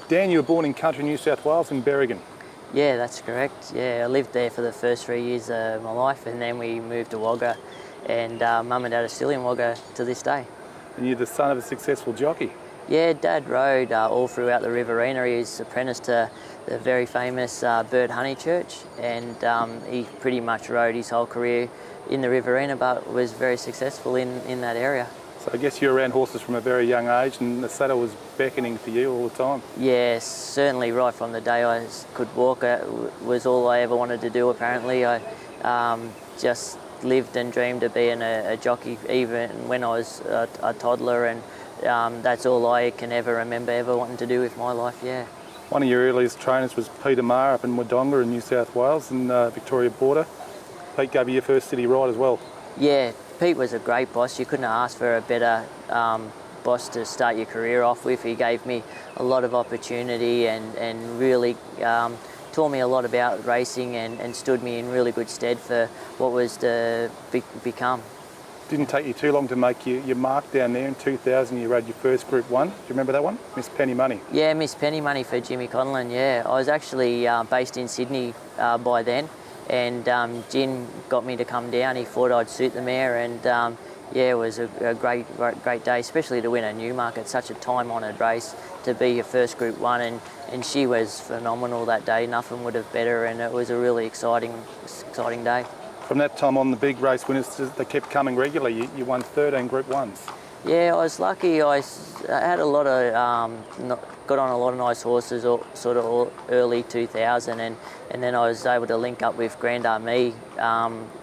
Dan, you were born in country New South Wales in Berrigan. Yeah, that's correct. Yeah, I lived there for the first 3 years of my life, and then we moved to Wagga, and Mum and Dad are still in Wagga to this day. And you're the son of a successful jockey. Yeah, Dad rode all throughout the Riverina. He was apprenticed to the very famous Bird Honeychurch, and he pretty much rode his whole career in the Riverina, but was very successful in that area. So I guess you were around horses from a very young age, and the saddle was beckoning for you all the time. Yes, certainly right from the day I could walk. It was all I ever wanted to do, apparently. I just lived and dreamed of being a jockey even when I was a toddler, and that's all I can ever remember ever wanting to do with my life, yeah. One of your earliest trainers was Peter Maher up in Wodonga in New South Wales and Victoria border. Pete gave you your first city ride as well. Yeah, Pete was a great boss. You couldn't ask for a better boss to start your career off with. He gave me a lot of opportunity and really taught me a lot about racing and stood me in really good stead for what was to become. Didn't take you too long to make your mark down there in 2000. You rode your first Group 1. Do you remember that one? Miss Penny Money. Yeah, Miss Penny Money for Jimmy Conlon, yeah. I was actually based in Sydney by then, and Jim got me to come down. He thought I'd suit the mare, and yeah, it was a great day, especially to win a Newmarket, such a time-honoured race, to be your first Group 1, and she was phenomenal that day. Nothing would have better, and it was a really exciting day. From that time on, the big race winners, they kept coming regularly. You won 13 Group 1s. Yeah, I was lucky. I had a lot of, got on a lot of nice horses sort of early 2000, and then I was able to link up with Grand Army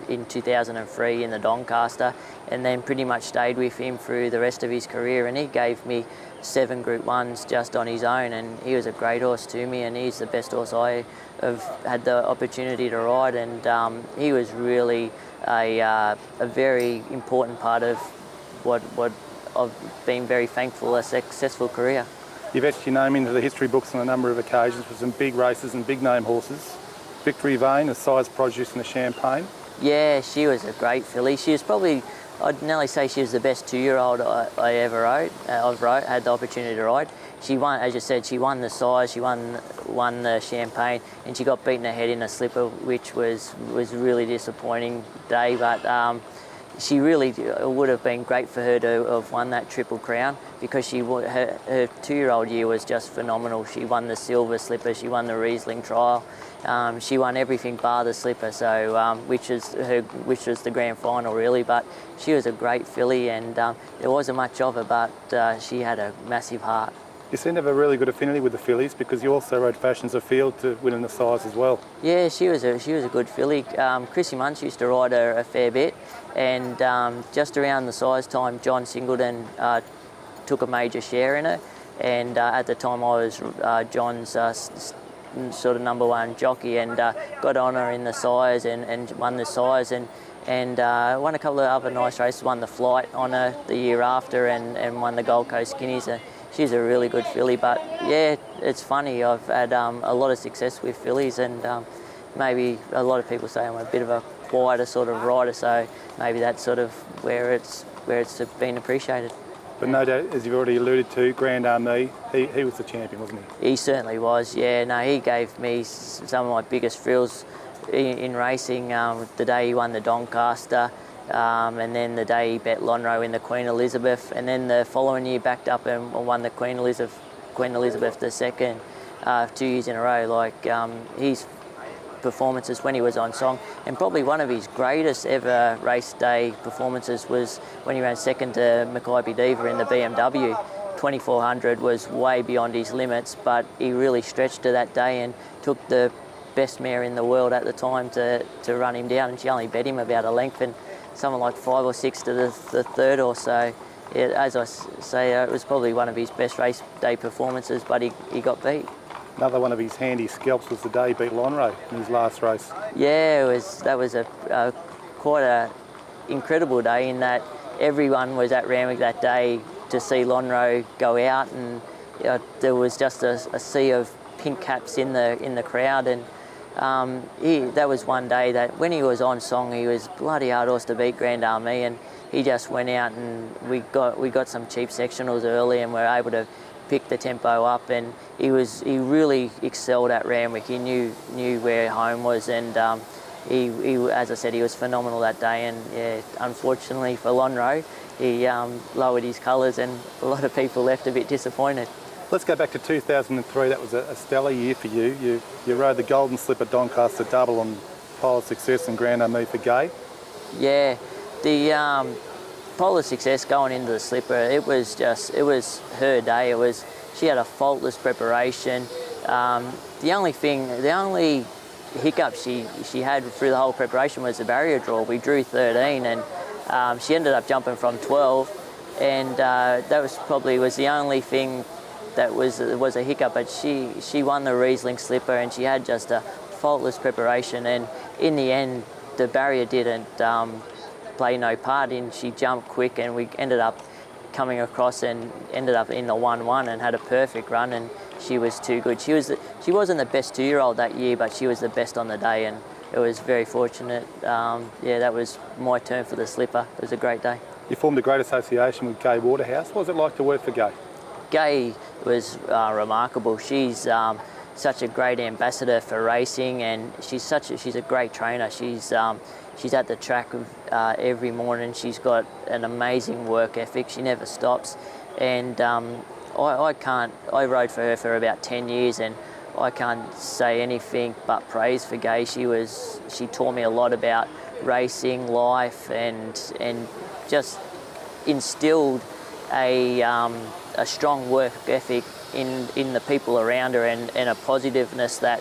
in 2003 in the Doncaster, and then pretty much stayed with him through the rest of his career, and he gave me 7 Group 1s just on his own, and he was a great horse to me, and he's the best horse I have had the opportunity to ride, and he was really a very important part of what I've been very thankful, a successful career. You've etched your name into the history books on a number of occasions for some big races and big name horses. Victory Vane, a size produce in the Champagne. Yeah, she was a great filly. She was probably, I'd nearly say she was the best 2-year-old I ever rode. Had the opportunity to ride. She won, as you said, she won the size, she won the Champagne, and she got beaten ahead in a slipper, which was really disappointing day. But she really would have been great for her to have won that Triple Crown, because her 2-year-old year was just phenomenal. She won the silver slipper, she won the Riesling trial, she won everything bar the slipper, so which was the grand final really. But she was a great filly, and there wasn't much of her, but she had a massive heart. You seem to have a really good affinity with the fillies, because you also rode Fashions of Field to win in the size as well. Yeah, she was a good filly. Chrissy Munch used to ride her a fair bit, and just around the size time, John Singleton took a major share in her, and at the time I was John's sort of #1 jockey, and got on her in the size and won the size, and won a couple of other nice races, won the Flight on her the year after, and won the Gold Coast Skinnies. She's a really good filly, but yeah, it's funny. I've had a lot of success with fillies, and maybe a lot of people say I'm a bit of a quieter sort of rider, so maybe that's sort of where it's been appreciated. But no doubt, as you've already alluded to, Grand Army, he was the champion, wasn't he? He certainly was, yeah. No, he gave me some of my biggest thrills in racing. The day he won the Doncaster, and then the day he bet Lonhro in the Queen Elizabeth, and then the following year backed up and won the Queen Elizabeth II 2 years in a row. Like his performances when he was on song, and probably one of his greatest ever race day performances was when he ran second to Mackay Diva in the BMW. 2400 was way beyond his limits, but he really stretched to that day and took the best mare in the world at the time to run him down, and she only bet him about a length, and something like 5 or 6 to the third or so. Yeah, as I say, it was probably one of his best race day performances, but he got beat. Another one of his handy scalps was the day he beat Lonhro in his last race. Yeah, that was quite a incredible day, in that everyone was at Randwick that day to see Lonhro go out, and there was just a sea of pink caps in the crowd, and that was one day that when he was on song, he was bloody hard horse to beat Grand Army, and he just went out, and we got some cheap sectionals early, and were able to picked the tempo up, and he really excelled at Randwick. He knew where home was, and he as I said, he was phenomenal that day. And yeah, unfortunately for Lonhro, he lowered his colours, and a lot of people left a bit disappointed. Let's go back to 2003. That was a stellar year for you. You rode the Golden Slipper Doncaster double on Pile of Success and Grand Army for Gay. Yeah, the Pile of Success going into the Slipper, it was her day. She had a faultless preparation. The only hiccup she had through the whole preparation was the barrier draw. We drew 13, and she ended up jumping from 12, and that was the only thing that was a hiccup. But she won the Riesling Slipper, and she had just a faultless preparation. And in the end, the barrier didn't play no part in. She jumped quick, and we ended up coming across and ended up in the 1-1 and had a perfect run. And she was too good. She wasn't the best 2-year-old that year, but she was the best on the day, and it was very fortunate. Yeah, that was my turn for the Slipper. It was a great day. You formed a great association with Gay Waterhouse. What was it like to work for Gay? Gay was remarkable. She's such a great ambassador for racing, and she's a great trainer. She's at the track every morning. She's got an amazing work ethic. She never stops, and I rode for her for about 10 years, and I can't say anything but praise for Gay. She taught me a lot about racing, life, and just instilled a strong work ethic in the people around her, and a positiveness that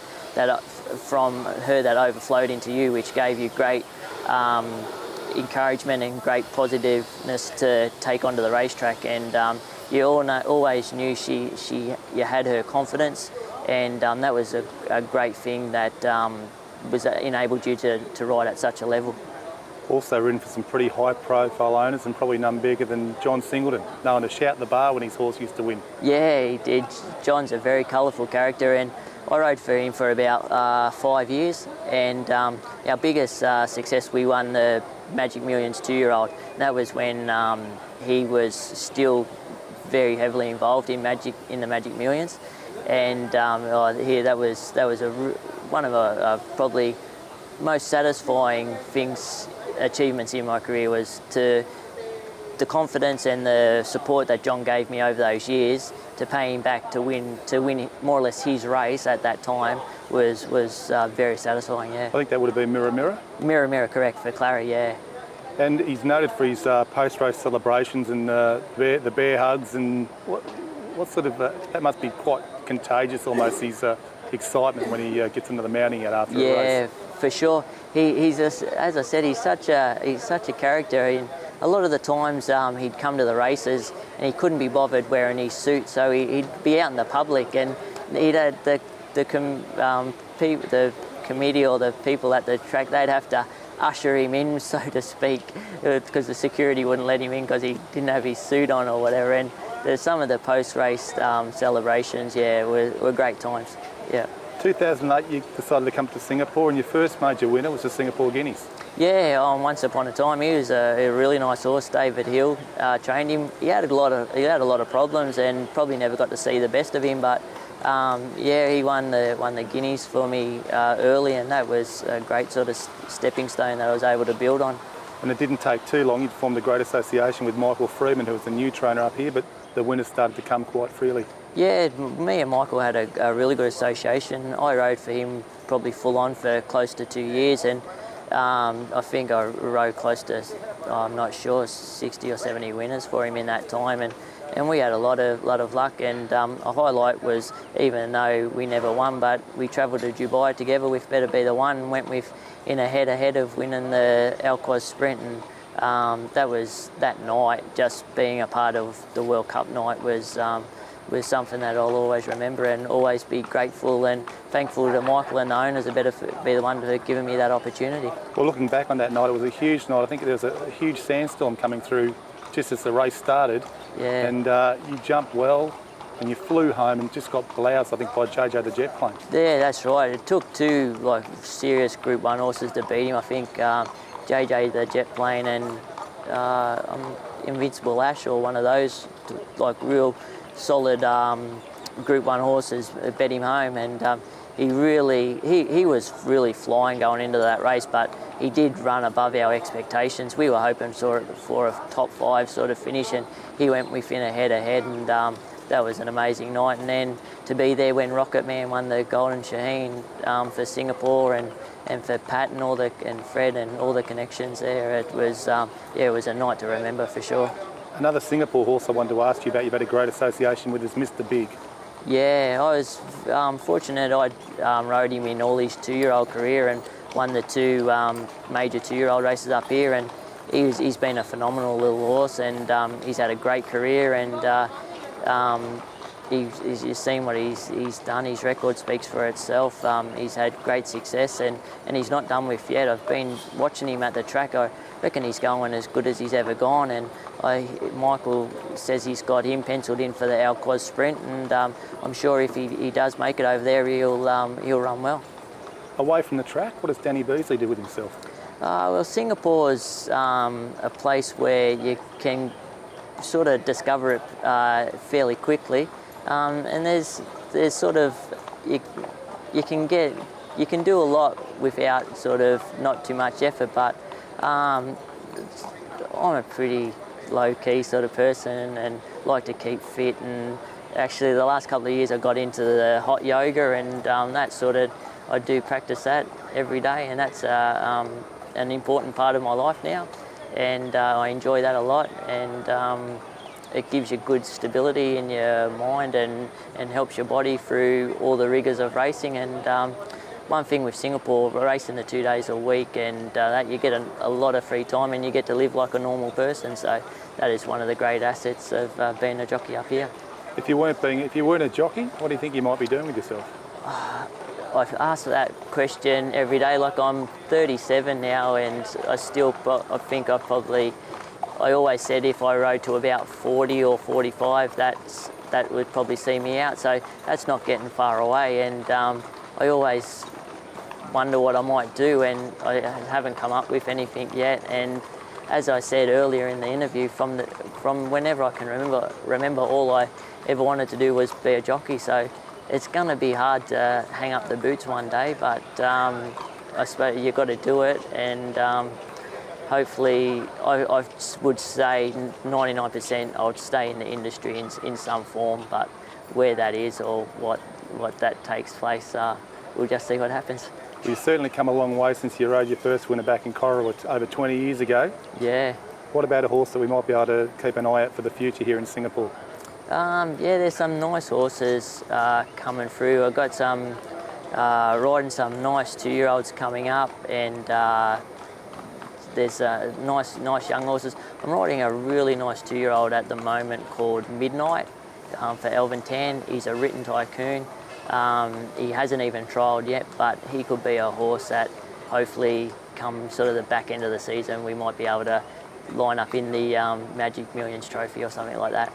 from her that overflowed into you, which gave you great encouragement and great positiveness to take onto the racetrack. And you always knew you had her confidence, and that was a great thing that enabled you to ride at such a level. Also ridden for some pretty high-profile owners, and probably none bigger than John Singleton, known to shout the bar when his horse used to win. Yeah, he did. John's a very colourful character, and I rode for him for about 5 years. And our biggest success, we won the Magic Millions 2-year-old. That was when he was still very heavily involved in the Magic Millions, and that was one of probably most satisfying achievements in my career, was the confidence and the support that John gave me over those years to pay him back to win more or less his race at that time was very satisfying. Yeah. I think that would have been Mirror Mirror. Mirror Mirror, correct, for Clary. Yeah. And he's noted for his post-race celebrations and the bear hugs, and what sort of that must be quite contagious almost, his excitement when he gets into the mounting yard after a race. Yeah, for sure. He's as I said, he's such a character. And a lot of the times he'd come to the races and he couldn't be bothered wearing his suit, so he'd be out in the public, and he'd had the committee or the people at the track, they'd have to usher him in, so to speak, because the security wouldn't let him in because he didn't have his suit on or whatever. And some of the post-race celebrations, were great times. Yeah. 2008, you decided to come to Singapore, and your first major winner was the Singapore Guineas. Yeah, once upon a time, he was a really nice horse. David Hill trained him. He had a lot of problems, and probably never got to see the best of him. But he won the Guineas for me early, and that was a great sort of stepping stone that I was able to build on. And it didn't take too long. You formed a great association with Michael Freeman, who was the new trainer up here, but the winners started to come quite freely. Yeah, me and Michael had a really good association. I rode for him probably full on for close to 2 years, and I think I rode close to, I'm not sure, 60 or 70 winners for him in that time, and we had a lot of luck. And a highlight was, even though we never won, but we travelled to Dubai together with Better Be the One, and went in a head-to-head of winning the Alquoz Sprint, and that night, just being a part of the World Cup night was something that I'll always remember, and always be grateful and thankful to Michael and the owners, Better Be the One, for giving me that opportunity. Well, looking back on that night, it was a huge night. I think there was a huge sandstorm coming through just as the race started. Yeah. And you jumped well, and you flew home and just got bloused, I think, by JJ the Jet Plane. Yeah, that's right. It took two serious Group 1 horses to beat him. I think JJ the Jet Plane and Invincible Ash, or one of those, real solid Group 1 horses bet him home, and he was really flying going into that race, but he did run above our expectations. We were hoping for a top 5 sort of finish, and he went within a head ahead, and that was an amazing night. And then to be there when Rocket Man won the Golden Shaheen for Singapore, and for Pat and Fred and all the connections there, it was a night to remember for sure. Another Singapore horse I wanted to ask you about, you've had a great association with, is Mr. Big. Yeah, I was fortunate. I rode him in all his 2-year-old career and won the 2 major 2-year-old races up here, and he's been a phenomenal little horse, and he's had a great career, and you've seen what he's done. His record speaks for itself. He's had great success, and he's not done with yet. I've been watching him at the track. I reckon he's going as good as he's ever gone, and Michael says he's got him penciled in for the Alquaz Sprint, and I'm sure if he does make it over there, he'll run well. Away from the track, what does Danny Beasley do with himself? Well, Singapore's a place where you can sort of discover it fairly quickly, and there's sort of you can do a lot without sort of not too much effort, but I'm a pretty low-key sort of person and like to keep fit, and actually the last couple of years I got into the hot yoga, and that sort of, I do practice that every day, and that's an important part of my life now, and I enjoy that a lot, and it gives you good stability in your mind and helps your body through all the rigours of racing. And one thing with Singapore, we're racing the 2 days a week, and that you get a lot of free time, and you get to live like a normal person. So that is one of the great assets of being a jockey up here. If you weren't a jockey, what do you think you might be doing with yourself? I ask that question every day. Like, I'm 37 now, and I think I always said if I rode to about 40 or 45, that would probably see me out. So that's not getting far away, and I always wonder what I might do, and I haven't come up with anything yet. And as I said earlier in the interview, from whenever I can remember, all I ever wanted to do was be a jockey. So it's going to be hard to hang up the boots one day, but I suppose you've got to do it, and hopefully I would say 99% I'll stay in the industry in some form, but where that is or what that takes place, we'll just see what happens. You've certainly come a long way since you rode your first winner back in Corowa over 20 years ago. Yeah. What about a horse that we might be able to keep an eye out for the future here in Singapore? Yeah, there's some nice horses coming through. I've got some riding some nice 2-year-olds coming up, and there's nice young horses. I'm riding a really nice 2-year-old at the moment called Midnight for Elvin Tan. He's a written tycoon. He hasn't even trialled yet, but he could be a horse that hopefully come sort of the back end of the season we might be able to line up in the Magic Millions Trophy or something like that.